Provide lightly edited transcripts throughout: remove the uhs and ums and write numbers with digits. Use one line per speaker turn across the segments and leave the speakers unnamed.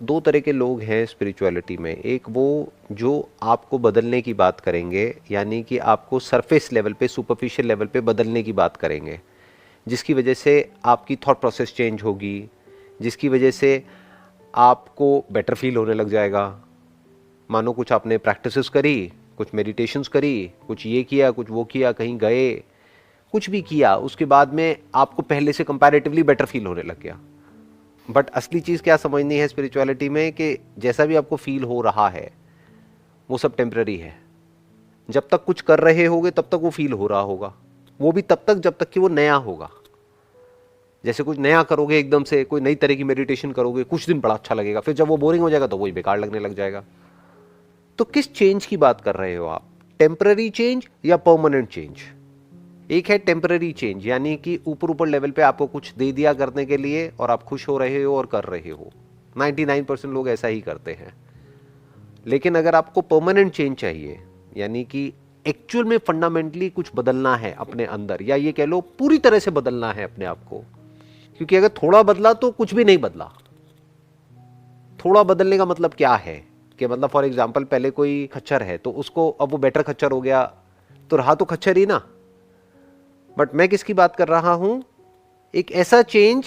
दो तरह के लोग हैं स्पिरिचुअलिटी में। एक वो जो आपको बदलने की बात करेंगे, यानी कि आपको सरफेस लेवल पे, सुपरफिशियल लेवल पे बदलने की बात करेंगे, जिसकी वजह से आपकी थॉट प्रोसेस चेंज होगी, जिसकी वजह से आपको बेटर फील होने लग जाएगा। मानो कुछ आपने प्रैक्टिसेस करी, कुछ मेडिटेशंस करी, कुछ ये किया, कुछ वो किया, कहीं गए, कुछ भी किया, उसके बाद में आपको पहले से कंपैरेटिवली बेटर फील होने लग गया। बट असली चीज़ क्या समझनी है स्पिरिचुअलिटी में, कि जैसा भी आपको फील हो रहा है वो सब टेम्पररी है। जब तक कुछ कर रहे होगे तब तक वो फील हो रहा होगा, वो भी तब तक जब तक कि वो नया होगा। जैसे कुछ नया करोगे, एकदम से कोई नई तरह की मेडिटेशन करोगे, कुछ दिन बड़ा अच्छा लगेगा, फिर जब वो बोरिंग हो जाएगा तो वही बेकार लगने लग जाएगा। तो किस चेंज की बात कर रहे हो आप, टेम्पररी चेंज या परमानेंट चेंज? एक है टेम्पररी चेंज, यानी कि ऊपर ऊपर लेवल पे आपको कुछ दे दिया करने के लिए और आप खुश हो रहे हो और कर रहे हो। 99% लोग ऐसा ही करते हैं। लेकिन अगर आपको परमानेंट चेंज चाहिए, यानी कि एक्चुअल में फंडामेंटली कुछ बदलना है अपने अंदर, या ये कह लो पूरी तरह से बदलना है अपने आप को, क्योंकि अगर थोड़ा बदला तो कुछ भी नहीं बदला। थोड़ा बदलने का मतलब क्या है कि मतलब फॉर एग्जाम्पल पहले कोई खच्चर है तो उसको अब वो बेटर खच्चर हो गया, तो रहा तो खच्चर ही ना। बट मैं किसकी बात कर रहा हूं, एक ऐसा चेंज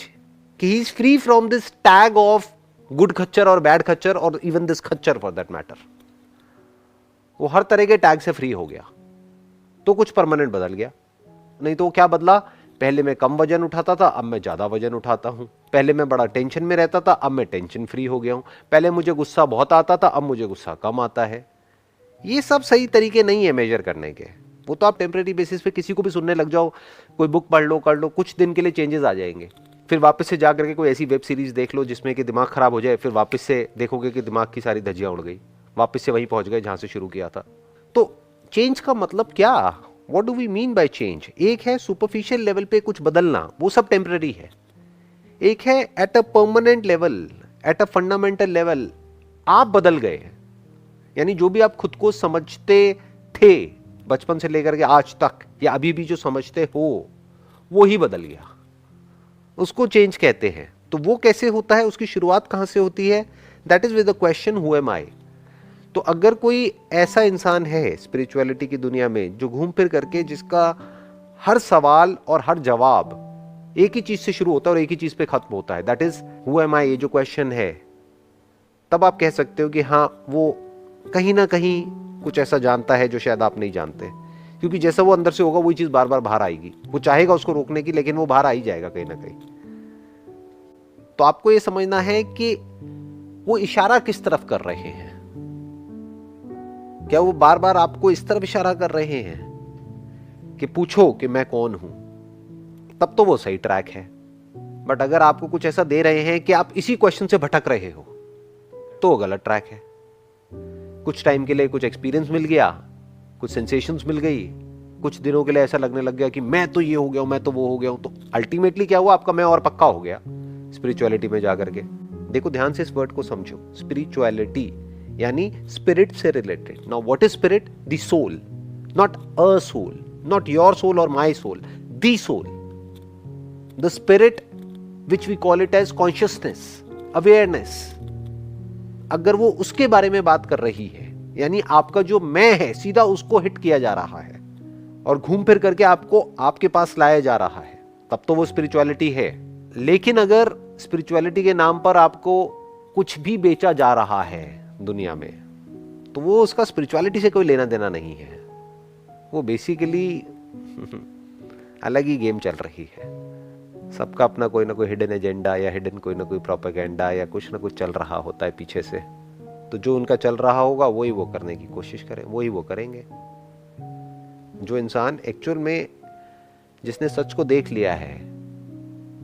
कि he is free from this tag of good खच्चर और बैड खच्चर और इवन दिस खच्चर फॉर दैट मैटर। वो हर तरह के टैग से फ्री हो गया, तो कुछ परमानेंट बदल गया। नहीं तो वो क्या बदला, पहले मैं कम वजन उठाता था, अब मैं ज्यादा वजन उठाता हूं। पहले मैं बड़ा टेंशन में रहता था, अब मैं टेंशन फ्री हो गया हूं। पहले मुझे गुस्सा बहुत आता था, अब मुझे गुस्सा कम आता है। ये सब सही तरीके नहीं है मेजर करने के। वो तो आप टेम्परेरी बेसिस पे किसी को भी सुनने लग जाओ, कोई बुक पढ़ लो, कर लो, कुछ दिन के लिए चेंजेस आ जाएंगे। फिर वापस से जा करके कोई ऐसी वेब सीरीज देख लो जिसमें कि दिमाग खराब हो जाए, फिर वापस से देखोगे कि दिमाग की सारी धज्जियां उड़ गई, वापस से वहीं पहुंच गए जहां से शुरू किया था। तो चेंज का मतलब क्या, what do we mean by change? एक है सुपरफिशियल लेवल पे कुछ बदलना, वो सब टेम्पररी है। एक है at a permanent level, at a fundamental level आप बदल गए, यानी जो भी आप खुद को समझते थे बचपन से लेकर के आज तक, या अभी भी जो समझते हो, वो ही बदल गया, उसको चेंज कहते हैं। तो वो कैसे होता है, उसकी शुरुआत कहां से होती है? That is with the question who am I. तो अगर कोई ऐसा इंसान है स्पिरिचुअलिटी की दुनिया में जो घूम फिर करके जिसका हर सवाल और हर जवाब एक ही चीज से शुरू होता है और एक ही चीज पे खत्म होता है, दैट इज हु एम आई, ये जो क्वेश्चन है, तब आप कह सकते हो कि हाँ, वो कहीं ना कहीं कुछ ऐसा जानता है जो शायद आप नहीं जानते। क्योंकि जैसा वो अंदर से होगा वही चीज बार बार बाहर आएगी, वो चाहेगा उसको रोकने की, लेकिन वो बाहर आ ही जाएगा कहीं ना कहीं। तो आपको ये समझना है कि वो इशारा किस तरफ कर रहे हैं। क्या वो बार बार आपको इस तरफ इशारा कर रहे हैं कि पूछो कि मैं कौन हूं, तब तो वो सही ट्रैक है। बट अगर आपको कुछ ऐसा दे रहे हैं कि आप इसी क्वेश्चन से भटक रहे हो, तो वो गलत ट्रैक है। कुछ टाइम के लिए कुछ एक्सपीरियंस मिल गया, कुछ सेंसेशंस मिल गई, कुछ दिनों के लिए ऐसा लगने लग गया कि मैं तो ये हो गया हूं, मैं तो वो हो गया हूं, तो अल्टीमेटली क्या हुआ, आपका मैं और पक्का हो गया स्पिरिचुअलिटी में जाकर के। देखो ध्यान से इस वर्ड को समझो, स्पिरिचुअलिटी यानी स्पिरिट से related. Now what is spirit? The soul, not a soul, not your soul और my soul, the soul, the spirit which we call it as consciousness, awareness. अगर वो उसके बारे में बात कर रही है, यानी आपका जो मैं है सीधा उसको हिट किया जा रहा है और घूम फिर करके आपको आपके पास लाया जा रहा है, तब तो वो स्पिरिचुअलिटी है। लेकिन अगर स्पिरिचुअलिटी के नाम पर आपको कुछ भी बेचा जा रहा है दुनिया में, तो वो उसका स्पिरिचुअलिटी से कोई लेना देना नहीं है। वो बेसिकली अलग ही गेम चल रही है। सबका अपना कोई ना कोई हिडन एजेंडा या हिडन कोई ना कोई प्रोपेगेंडा या कुछ ना कुछ चल रहा होता है पीछे से। तो जो उनका चल रहा होगा वही वो करने की कोशिश करें, वही वो करेंगे। जो इंसान एक्चुअल में जिसने सच को देख लिया है,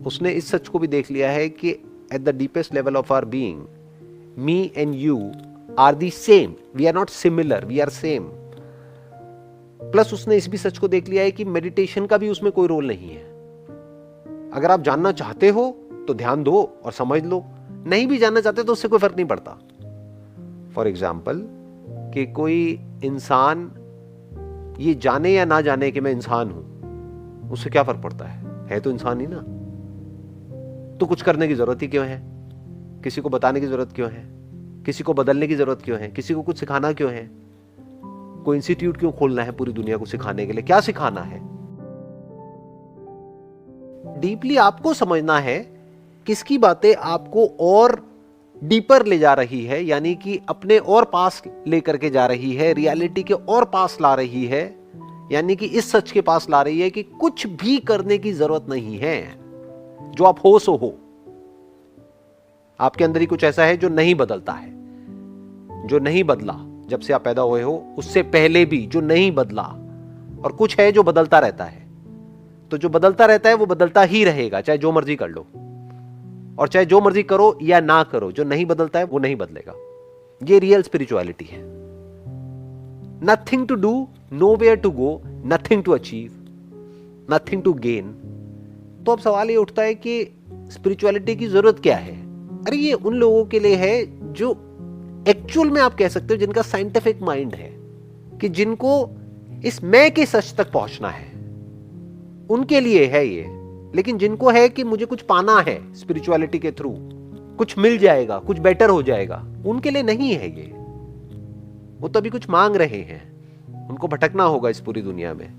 उसने इस सच को भी देख लिया है कि at the deepest level of our being, me and you are the same, we are not similar, we are same. Plus उसने इस भी सच को देख लिया है कि मेडिटेशन का भी उसमें कोई रोल नहीं है। अगर आप जानना चाहते हो तो ध्यान दो और समझ लो, नहीं भी जानना चाहते तो उससे कोई फर्क नहीं पड़ता। फॉर एग्जाम्पल कि कोई इंसान ये जाने या ना जाने कि मैं इंसान हूं, उससे क्या फर्क पड़ता है तो इंसान ही ना, तो कुछ करने की जरूरत ही क्यों है? किसी को बताने की जरूरत क्यों है? किसी को बदलने की जरूरत क्यों है? किसी को कुछ सिखाना क्यों है? कोई इंस्टीट्यूट क्यों खोलना है पूरी दुनिया को सिखाने के लिए? क्या सिखाना है? डीपली आपको समझना है किसकी बातें आपको और डीपर ले जा रही है, यानी कि अपने और पास लेकर के जा रही है, रियलिटी के और पास ला रही है, यानी कि इस सच के पास ला रही है कि कुछ भी करने की जरूरत नहीं है, जो आप हो सो हो। आपके अंदर ही कुछ ऐसा है जो नहीं बदलता है, जो नहीं बदला जब से आप पैदा हुए हो, उससे पहले भी जो नहीं बदला, और कुछ है जो बदलता रहता है। तो जो बदलता रहता है वो बदलता ही रहेगा, चाहे जो मर्जी कर लो और चाहे जो मर्जी करो या ना करो। जो नहीं बदलता है वो नहीं बदलेगा। ये रियल स्पिरिचुअलिटी है। Nothing to do, nowhere to go, nothing to achieve, nothing to gain. तो अब सवाल ये उठता है कि स्पिरिचुअलिटी की जरूरत क्या है? अरे ये उन लोगों के लिए है जो एक्चुअल में आप कह सकते हो जिनका साइंटिफिक माइंड है, कि जिनको इस मैं के सच तक पहुंचना है, उनके लिए है ये। लेकिन जिनको है कि मुझे कुछ पाना है स्पिरिचुअलिटी के थ्रू, कुछ मिल जाएगा, कुछ बेटर हो जाएगा, उनके लिए नहीं है ये। वो तो अभी कुछ मांग रहे हैं, उनको भटकना होगा इस पूरी दुनिया में।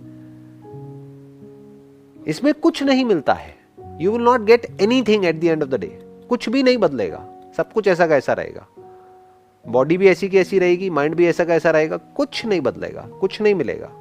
इसमें कुछ नहीं मिलता है। You will not get anything at the end of the day. कुछ भी नहीं बदलेगा, सब कुछ ऐसा का ऐसा रहेगा। बॉडी भी ऐसी की ऐसी रहेगी, माइंड भी ऐसा का ऐसा रहेगा, कुछ नहीं बदलेगा, कुछ नहीं मिलेगा।